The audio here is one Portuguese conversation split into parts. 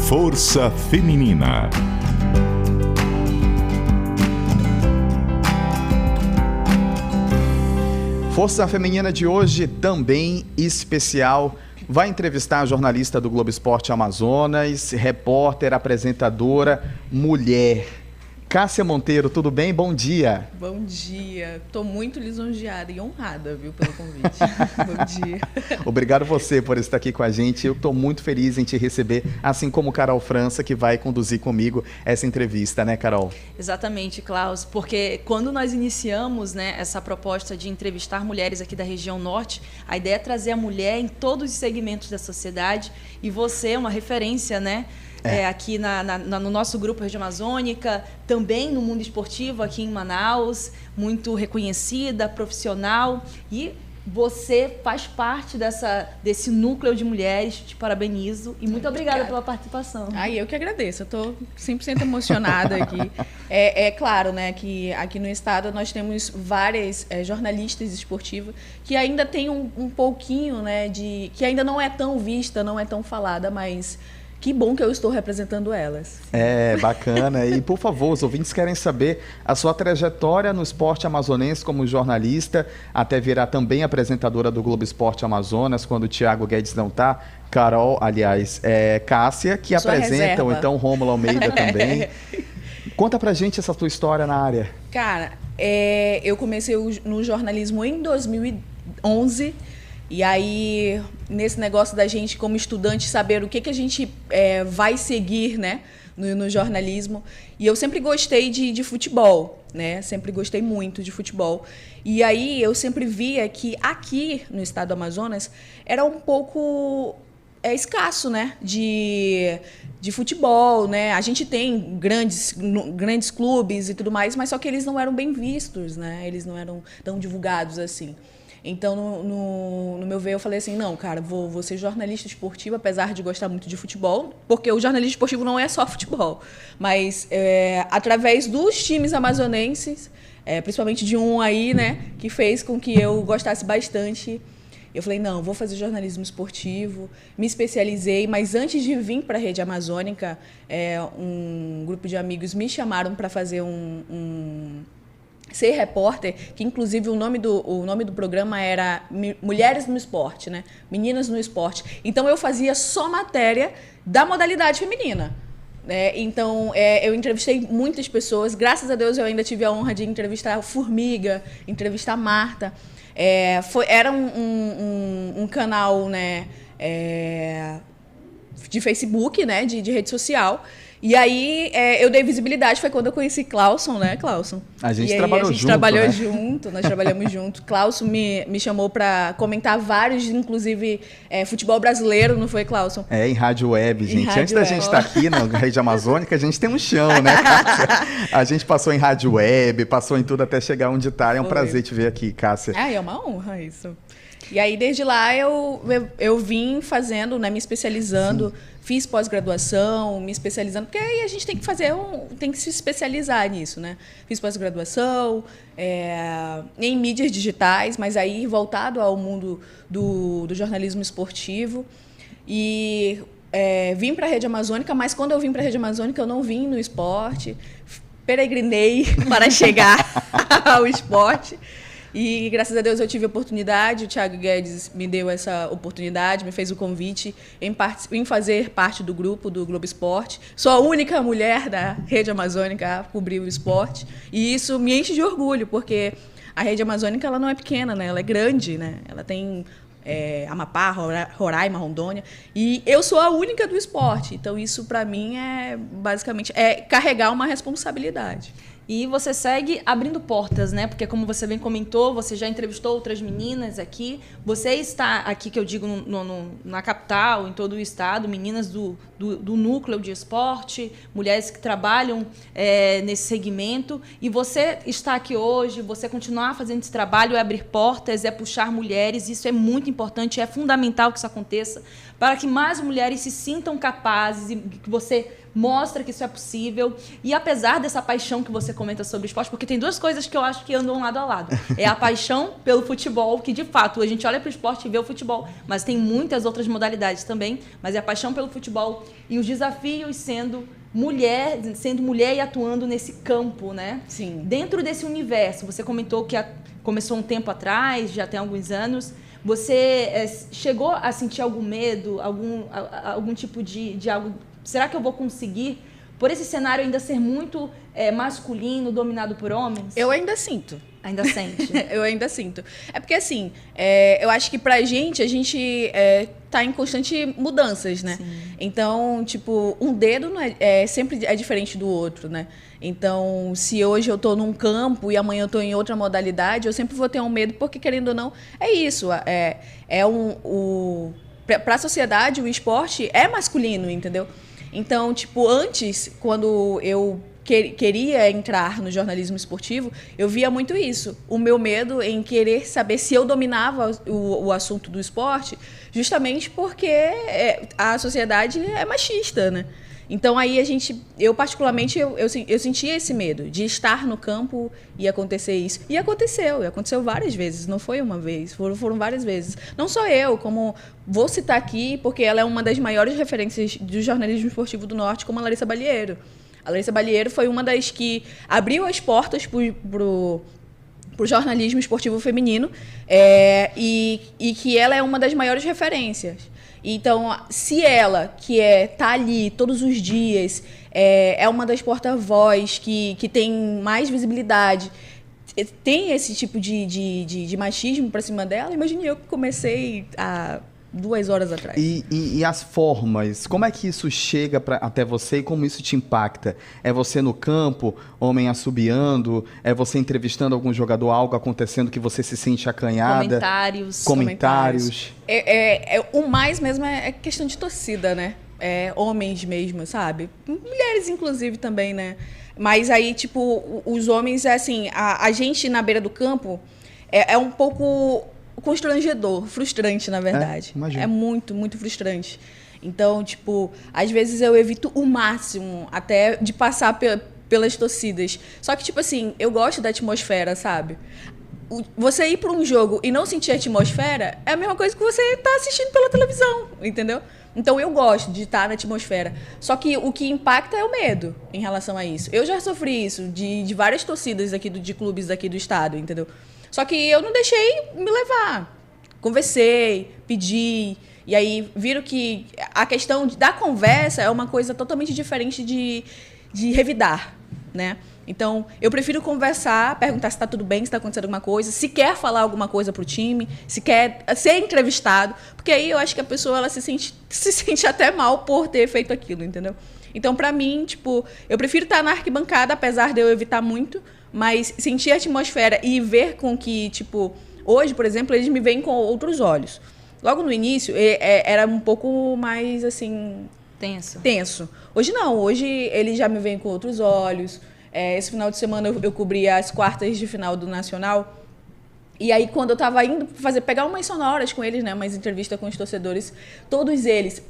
Força Feminina. Força Feminina de hoje também especial. Vai entrevistar a jornalista do Globo Esporte Amazonas, repórter, apresentadora, mulher. Cássia Monteiro, tudo bem? Bom dia. Bom dia. Estou muito lisonjeada e honrada, viu, pelo convite. Bom dia. Obrigado você por estar aqui com a gente. Eu estou muito feliz em te receber, assim como Carol França, que vai conduzir comigo essa entrevista, né, Carol? Exatamente, Klaus, porque quando nós iniciamos, né, essa proposta de entrevistar mulheres aqui da região norte, a ideia é trazer a mulher em todos os segmentos da sociedade, e você é uma referência, né? Aqui no nosso grupo Região Amazônica, também no mundo esportivo aqui em Manaus, muito reconhecida, profissional, e você faz parte desse núcleo de mulheres. Te parabenizo e muito obrigada pela participação. Eu que agradeço, eu estou 100% emocionada aqui. É claro, né, que aqui no estado nós temos várias jornalistas esportivas que ainda tem um pouquinho, né, que ainda não é tão vista, não é tão falada, mas que bom que eu estou representando elas. Bacana. E, por favor, os ouvintes querem saber a sua trajetória no esporte amazonense como jornalista, até virar também apresentadora do Globo Esporte Amazonas, quando o Thiago Guedes não está. Carol, aliás, Cássia, que apresenta, ou então Rômulo Almeida também. Conta pra gente essa tua história na área. Cara, eu comecei no jornalismo em 2011, e aí, nesse negócio da gente, como estudante, saber o que a gente vai seguir, né, no jornalismo. E eu sempre gostei de futebol, né? Sempre gostei muito de futebol. E aí, eu sempre via que aqui no estado do Amazonas era um pouco escasso, né, de futebol, né? A gente tem grandes clubes e tudo mais, mas só que eles não eram bem vistos, né? Eles não eram tão divulgados assim. Então, no meu ver, eu falei assim, não, cara, vou ser jornalista esportivo, apesar de gostar muito de futebol, porque o jornalismo esportivo não é só futebol, mas através dos times amazonenses, principalmente de um aí, né, que fez com que eu gostasse bastante, eu falei, não, vou fazer jornalismo esportivo, me especializei, mas antes de vir para a Rede Amazônica, um grupo de amigos me chamaram para fazer ser repórter, que inclusive o nome do programa era Mulheres no Esporte, né? Meninas no Esporte. Então eu fazia só matéria da modalidade feminina. Então eu entrevistei muitas pessoas, graças a Deus eu ainda tive a honra de entrevistar a Formiga, entrevistar a Marta. Era um canal, né, de Facebook, né, de rede social. E aí eu dei visibilidade, foi quando eu conheci Clauson, né, Clauson? A gente trabalhou né? junto, nós trabalhamos junto. Clauson me chamou para comentar vários, inclusive futebol brasileiro, não foi, Clauson? Em rádio web, gente. Antes da gente estar aqui na Rede Amazônica, a gente tem um chão, né, Cássia? A gente passou em rádio web, passou em tudo até chegar onde está. É um prazer te ver aqui, Cássia. É uma honra isso. E aí, desde lá, eu vim fazendo, né, me especializando. Sim. Fiz pós-graduação, me especializando, porque aí a gente tem que tem que se especializar nisso, né? Fiz pós-graduação em mídias digitais, mas aí voltado ao mundo do jornalismo esportivo. E vim para a Rede Amazônica, mas quando eu vim para a Rede Amazônica, eu não vim no esporte. Peregrinei para chegar ao esporte. E, graças a Deus, eu tive a oportunidade, o Thiago Guedes me deu essa oportunidade, me fez o convite em fazer parte do grupo do Globo Esporte. Sou a única mulher da Rede Amazônica a cobrir o esporte. E isso me enche de orgulho, porque a Rede Amazônica ela não é pequena, né? Ela é grande, né? Ela tem Amapá, Roraima, Rondônia. E eu sou a única do esporte. Então, isso, para mim, basicamente carregar uma responsabilidade. E você segue abrindo portas, né? Porque, como você bem comentou, você já entrevistou outras meninas aqui. Você está aqui, que eu digo, na capital, em todo o estado, meninas do núcleo de esporte, mulheres que trabalham nesse segmento. E você está aqui hoje, você continuar fazendo esse trabalho, é abrir portas, é puxar mulheres. Isso é muito importante, é fundamental que isso aconteça, para que mais mulheres se sintam capazes e que você mostra que isso é possível. E apesar dessa paixão que você comenta sobre o esporte, porque tem duas coisas que eu acho que andam lado a lado. É a paixão pelo futebol, que de fato a gente olha para o esporte e vê o futebol, mas tem muitas outras modalidades também, mas é a paixão pelo futebol e os desafios sendo mulher e atuando nesse campo, né? Sim. Dentro desse universo, você comentou que começou um tempo atrás, já tem alguns anos. Você chegou a sentir algum medo, algum tipo de algo? Será que eu vou conseguir, por esse cenário ainda ser muito masculino, dominado por homens? Eu ainda sinto. Ainda sente? Eu ainda sinto. É porque, assim, eu acho que a gente tá em constante mudanças, né? Sim. Então, tipo, um dedo sempre é diferente do outro, né? Então, se hoje eu tô num campo e amanhã eu tô em outra modalidade, eu sempre vou ter um medo, porque, querendo ou não, é isso. Para a sociedade, o esporte é masculino, entendeu? Então, tipo, antes, quando eu queria entrar no jornalismo esportivo, eu via muito isso. O meu medo em querer saber se eu dominava o assunto do esporte, justamente porque a sociedade é machista, né? Então, aí eu particularmente, eu sentia esse medo de estar no campo e acontecer isso. E aconteceu várias vezes, não foi uma vez, foram várias vezes. Não só eu, como vou citar aqui, porque ela é uma das maiores referências do jornalismo esportivo do Norte, como a Larissa Balieiro. A Larissa Balieiro foi uma das que abriu as portas pro jornalismo esportivo feminino e que ela é uma das maiores referências. Então, se ela, que tá ali todos os dias, é uma das porta-voz que tem mais visibilidade, tem esse tipo de machismo para cima dela, imagine eu que comecei há 2 horas atrás. E as formas, como é que isso chega até você e como isso te impacta? É você no campo, homem assobiando? É você entrevistando algum jogador, algo acontecendo que você se sente acanhada? Comentários. O mais mesmo é questão de torcida, né? Homens mesmo, sabe? Mulheres, inclusive, também, né? Mas aí, tipo, os homens, assim, a gente na beira do campo é um pouco constrangedor, frustrante, na verdade. Imagino. É muito, muito frustrante. Então, tipo, às vezes eu evito o máximo até de passar pelas torcidas. Só que, tipo assim, eu gosto da atmosfera, sabe? Você ir para um jogo e não sentir a atmosfera é a mesma coisa que você estar assistindo pela televisão, entendeu? Então, eu gosto de estar na atmosfera. Só que o que impacta é o medo em relação a isso. Eu já sofri isso de várias torcidas aqui de clubes aqui do estado, entendeu? Só que eu não deixei me levar. Conversei, pedi. E aí viram que a questão da conversa é uma coisa totalmente diferente de revidar, né? Então, eu prefiro conversar, perguntar se está tudo bem, se está acontecendo alguma coisa, se quer falar alguma coisa para o time, se quer ser entrevistado, porque aí eu acho que a pessoa ela se sente até mal por ter feito aquilo, entendeu? Então, para mim, tipo, eu prefiro estar na arquibancada, apesar de eu evitar muito, mas sentir a atmosfera e ver com que, tipo, hoje, por exemplo, eles me veem com outros olhos. Logo no início, era um pouco mais, assim... Tenso. Hoje não, hoje eles já me veem com outros olhos. Esse final de semana eu cobri as quartas de final do Nacional. E aí, quando eu estava indo pegar umas sonoras com eles, né, umas entrevistas com os torcedores, todos eles...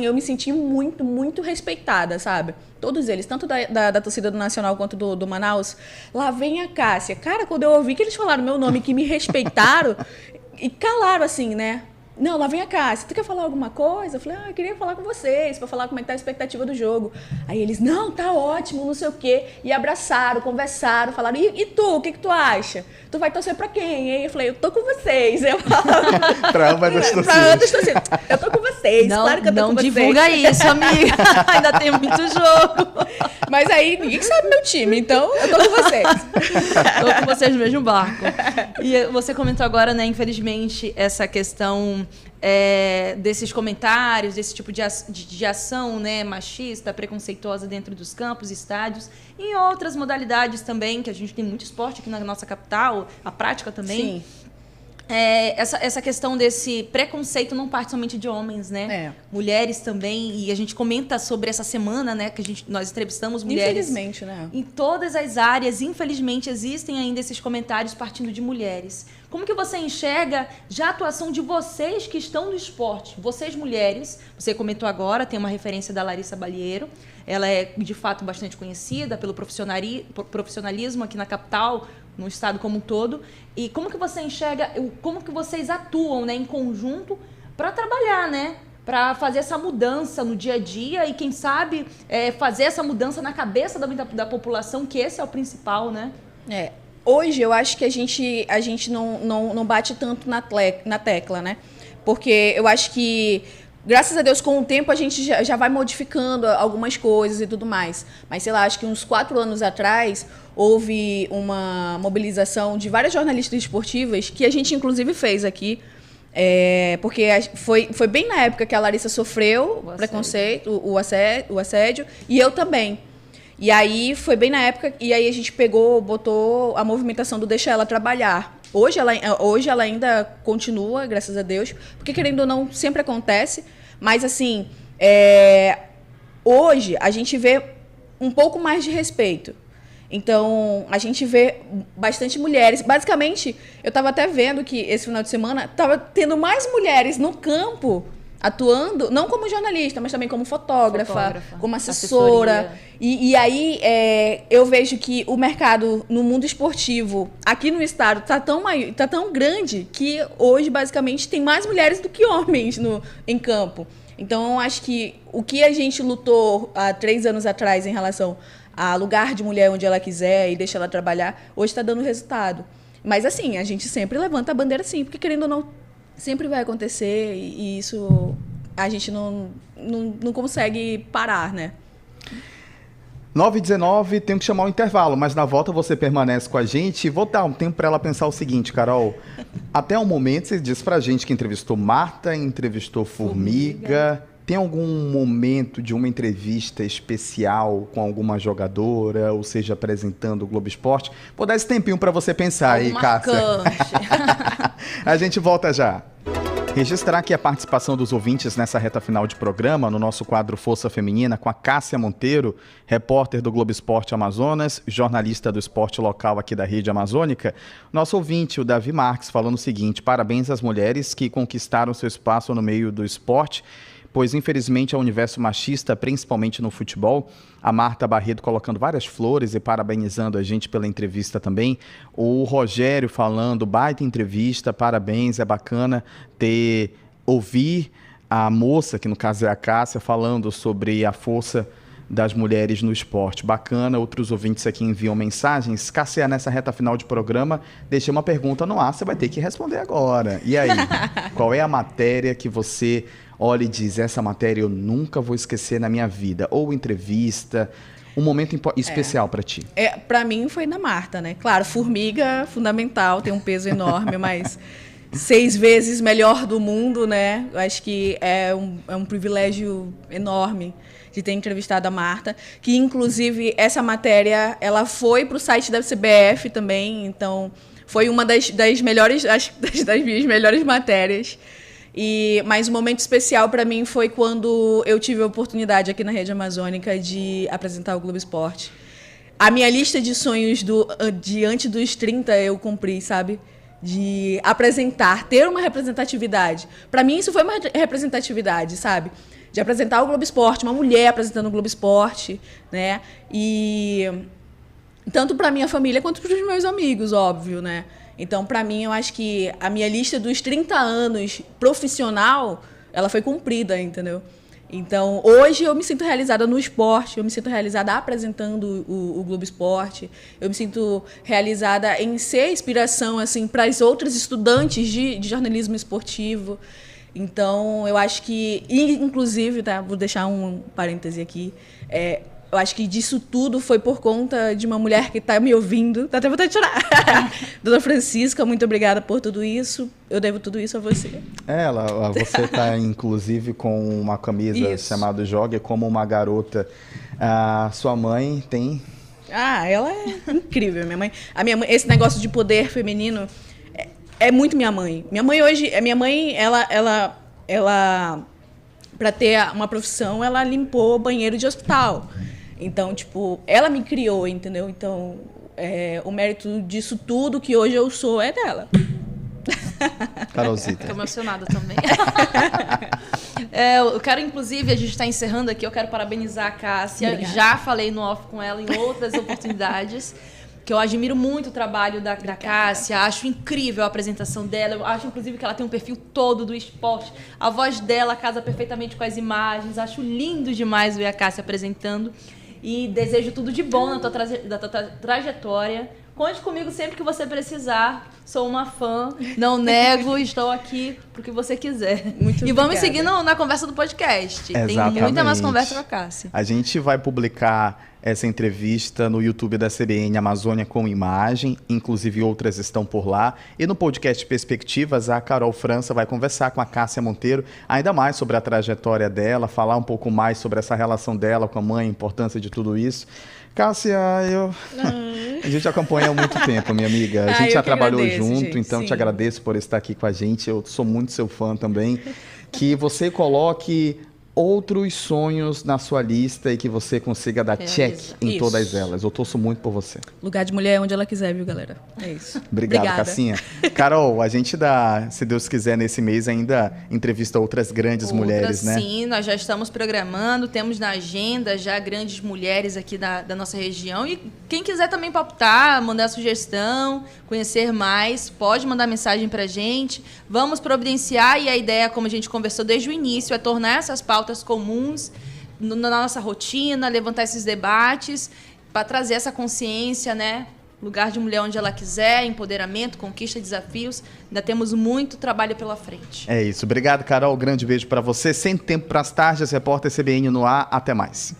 eu me senti muito, muito respeitada, sabe? Todos eles, tanto da torcida do Nacional quanto do Manaus. Lá vem a Cássia. Cara, quando eu ouvi que eles falaram meu nome, que me respeitaram, e calaram assim, né? Não, lá vem a Cássia. Tu quer falar alguma coisa? Eu falei, eu queria falar com vocês, para falar como é que tá a expectativa do jogo. Aí eles, não, tá ótimo, não sei o quê. E abraçaram, conversaram, falaram, e tu, o que tu acha? Tu vai torcer pra quem, hein? Eu falei, eu tô com vocês. Eu pra ambas as torcidas. Pra ambas as torcidas. Eu tô com vocês, não, claro que eu tô com vocês. Não divulga isso, amiga. Ainda tem muito jogo. Mas aí, ninguém sabe meu time, então eu tô com vocês. Tô com vocês no mesmo barco. E você comentou agora, né, infelizmente, essa questão desses comentários, desse tipo de ação, né, machista, preconceituosa dentro dos campos, estádios, e em outras modalidades também, que a gente tem muito esporte aqui na nossa capital, a prática também. Sim. essa questão desse preconceito não parte somente de homens, né? Mulheres também, e a gente comenta sobre essa semana, né, que nós entrevistamos mulheres. Infelizmente, né? Em todas as áreas, infelizmente, existem ainda esses comentários partindo de mulheres. Como que você enxerga já a atuação de vocês que estão no esporte? Vocês, mulheres, você comentou agora, tem uma referência da Larissa Balieiro. Ela é, de fato, bastante conhecida pelo profissionalismo aqui na capital, no estado como um todo. E como que você enxerga, como que vocês atuam, né, em conjunto para trabalhar, né? Para fazer essa mudança no dia a dia e, quem sabe, fazer essa mudança na cabeça da população, que esse é o principal, né? Hoje, eu acho que a gente não bate tanto na tecla, né? Porque eu acho que, graças a Deus, com o tempo, a gente já vai modificando algumas coisas e tudo mais. Mas, sei lá, acho que uns 4 anos atrás, houve uma mobilização de várias jornalistas esportivas, que a gente, inclusive, fez aqui. Porque foi bem na época que a Larissa sofreu o preconceito, o assédio, e eu também. E aí foi bem na época, e aí a gente botou a movimentação do Deixa Ela Trabalhar. Hoje ela ainda continua, graças a Deus, porque, querendo ou não, sempre acontece. Mas, assim, hoje a gente vê um pouco mais de respeito. Então, a gente vê bastante mulheres. Basicamente, eu estava até vendo que esse final de semana estava tendo mais mulheres no campo atuando, não como jornalista, mas também como fotógrafa. Como assessora. E aí, eu vejo que o mercado no mundo esportivo, aqui no estado, tá tão grande que hoje, basicamente, tem mais mulheres do que homens em campo. Então, eu acho que o que a gente lutou há 3 anos atrás em relação a lugar de mulher onde ela quiser e deixa ela trabalhar, hoje está dando resultado. Mas, assim, a gente sempre levanta a bandeira, sim, porque, querendo ou não, sempre vai acontecer e isso a gente não consegue parar, né? 9h19, tenho que chamar o intervalo, mas na volta você permanece com a gente. Vou dar um tempo para ela pensar o seguinte, Carol. Até o momento, você disse pra gente que entrevistou Marta, entrevistou Formiga. Tem algum momento de uma entrevista especial com alguma jogadora, ou seja, apresentando o Globo Esporte? Vou dar esse tempinho para você pensar aí, Cássia. A gente volta já. Registrar aqui a participação dos ouvintes nessa reta final de programa, no nosso quadro Força Feminina, com a Cássia Monteiro, repórter do Globo Esporte Amazonas, jornalista do esporte local aqui da Rede Amazônica. Nosso ouvinte, o Davi Marques, falando o seguinte: parabéns às mulheres que conquistaram seu espaço no meio do esporte, pois infelizmente é um universo machista, principalmente no futebol. A Marta Barreto colocando várias flores e parabenizando a gente pela entrevista também. O Rogério falando, baita entrevista, parabéns, é bacana ouvir a moça, que no caso é a Cássia, falando sobre a força das mulheres no esporte. Bacana, outros ouvintes aqui enviam mensagens. Cássia, nessa reta final de programa, deixei uma pergunta no ar, você vai ter que responder agora. E aí, qual é a matéria que você olha e diz, essa matéria eu nunca vou esquecer na minha vida? Ou entrevista, um momento especial para ti? Para mim foi na Marta, né? Claro, Formiga, fundamental, tem um peso enorme, mas 6 vezes melhor do mundo, né? Eu acho que é um privilégio enorme de ter entrevistado a Marta, que inclusive essa matéria, ela foi para o site da CBF também, então foi uma das melhores, acho que das minhas melhores matérias. Mas um momento especial para mim foi quando eu tive a oportunidade aqui na Rede Amazônica de apresentar o Globo Esporte. A minha lista de sonhos de antes dos 30 eu cumpri, sabe? De apresentar, ter uma representatividade. Para mim isso foi uma representatividade, sabe? De apresentar o Globo Esporte, uma mulher apresentando o Globo Esporte, né? E tanto para minha família quanto para os meus amigos, óbvio, né? Então, para mim, eu acho que a minha lista dos 30 anos profissional, ela foi cumprida, entendeu? Então, hoje eu me sinto realizada no esporte, eu me sinto realizada apresentando o Globo Esporte, eu me sinto realizada em ser inspiração assim, para as outras estudantes de jornalismo esportivo. Então, eu acho que, inclusive, tá, vou deixar um parêntese aqui, eu acho que disso tudo foi por conta de uma mulher que está me ouvindo. Dá até vontade de chorar. Dona Francisca, muito obrigada por tudo isso. Eu devo tudo isso a você. Você está, inclusive, com uma camisa chamada Jogue como uma garota. Sua mãe tem... ela é incrível, minha mãe. A minha mãe, esse negócio de poder feminino... é muito minha mãe. Minha mãe hoje, ela para ter uma profissão, ela limpou banheiro de hospital. Então, tipo, ela me criou, entendeu? Então, o mérito disso tudo que hoje eu sou é dela. Carolzita. Estou emocionada também. Eu quero, inclusive, a gente está encerrando aqui, eu quero parabenizar a Cássia. Obrigada. Já falei no off com ela em outras oportunidades, que eu admiro muito o trabalho da Cássia, acho incrível a apresentação dela, eu acho, inclusive, que ela tem um perfil todo do esporte, a voz dela casa perfeitamente com as imagens, acho lindo demais ver a Cássia apresentando e desejo tudo de bom na tua trajetória. Conte comigo sempre que você precisar. Sou uma fã, não nego, estou aqui pro que você quiser. Muito e vamos obrigada. seguir na conversa do podcast. Exatamente. Tem muita mais conversa com a Cássia. A gente vai publicar essa entrevista no YouTube da CBN Amazônia com imagem, inclusive outras estão por lá. E no podcast Perspectivas, a Carol França vai conversar com a Cássia Monteiro ainda mais sobre a trajetória dela, falar um pouco mais sobre essa relação dela com a mãe, a importância de tudo isso. Cássia, a gente acompanha há muito tempo, minha amiga. A gente já trabalhou junto, gente, então sim. te agradeço por estar aqui com a gente. Eu sou muito seu fã também. Que você coloque outros sonhos na sua lista e que você consiga dar check em Isso. todas elas. Eu torço muito por você. Lugar de mulher é onde ela quiser, viu, galera? É isso. Obrigado, Obrigada. Cassinha. Carol, a gente dá, se Deus quiser, nesse mês ainda entrevista outras grandes mulheres, né? Sim, nós já estamos programando, temos na agenda já grandes mulheres aqui da nossa região. E quem quiser também palpitar, mandar sugestão, conhecer mais, pode mandar mensagem pra gente. Vamos providenciar e a ideia, como a gente conversou desde o início, é tornar essas pautas comuns na nossa rotina, levantar esses debates para trazer essa consciência, né? Lugar de mulher onde ela quiser, empoderamento, conquista, desafios. Ainda temos muito trabalho pela frente. É isso. Obrigado, Carol. Grande beijo para você. Sem tempo para as tardes, repórter CBN no ar. Até mais.